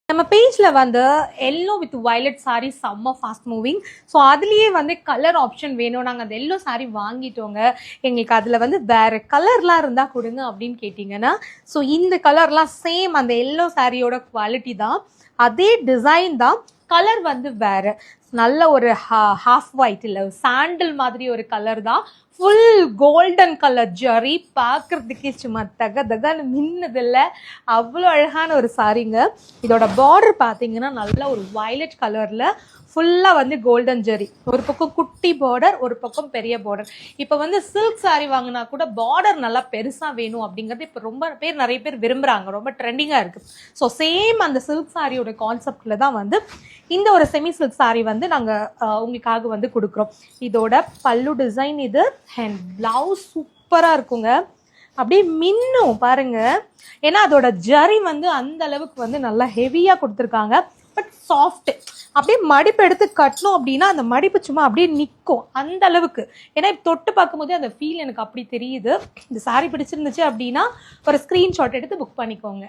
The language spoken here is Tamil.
நம்ம பேஜ்ல வந்து எல்லோ வித் வயலட் சாரி செம்ம ஃபாஸ்ட் மூவிங். ஸோ அதுலேயே வந்து கலர் ஆப்ஷன் வேணும், நாங்கள் அந்த எல்லோ சாரி வாங்கிட்டோங்க, எங்களுக்கு அதில் வந்து வேறு கலர்லாம் இருந்தால் கொடுங்க அப்படின்னு கேட்டிங்கன்னா, ஸோ இந்த கலர்லாம் சேம் அந்த எல்லோ சாரியோட குவாலிட்டி தான், அதே டிசைன் தான், கலர் வந்து வேறு. நல்ல ஒரு ஹாஃப் ஒயிட் இல்லை சாண்டில் மாதிரி ஒரு கலர் தான், ஃபுல் கோல்டன் கலர் ஜரி, பார்க்குறதுக்கே சும்மா தக தகன்னு மின்னதில்ல, அவ்வளோ அழகான ஒரு சாரீங்க. இதோட பார்டர் பார்த்தீங்கன்னா நல்ல ஒரு வயலட் கலரில் ஃபுல்லாக வந்து கோல்டன் ஜெரி, ஒரு பக்கம் குட்டி பார்டர், ஒரு பக்கம் பெரிய பார்டர். இப்போ வந்து சில்க் சாரீ வாங்கினா கூட பார்டர் நல்லா பெருசாக வேணும் அப்படிங்கிறது இப்போ ரொம்ப பேர் நிறைய பேர் விரும்புகிறாங்க, ரொம்ப ட்ரெண்டிங்காக இருக்குது. ஸோ சேம் அந்த சில்க் சாரியோட கான்செப்டில் தான் வந்து இந்த ஒரு செமி சில்க் சாரீ வந்து நாங்கள் உங்களுக்காக வந்து கொடுக்குறோம். இதோட பல்லு டிசைன் இது, அண்ட் பிளவுஸ் சூப்பராக இருக்குங்க, அப்படியே மின்னும் பாருங்க. ஏன்னா அதோட ஜரி வந்து அந்த அளவுக்கு வந்து நல்லா ஹெவியாக கொடுத்துருக்காங்க, பட் சாஃப்ட். அப்படியே மடிப்பு எடுத்து கட்டணும் அப்படின்னா அந்த மடிப்பு சும்மா அப்படியே நிற்கும் அந்த அளவுக்கு. ஏன்னா தொட்டு பார்க்கும்போதே அந்த ஃபீல் எனக்கு அப்படி தெரியுது. இந்த சாரீ பிடிச்சிருந்துச்சு அப்படின்னா ஒரு ஸ்க்ரீன்ஷாட் எடுத்து புக் பண்ணிக்கோங்க.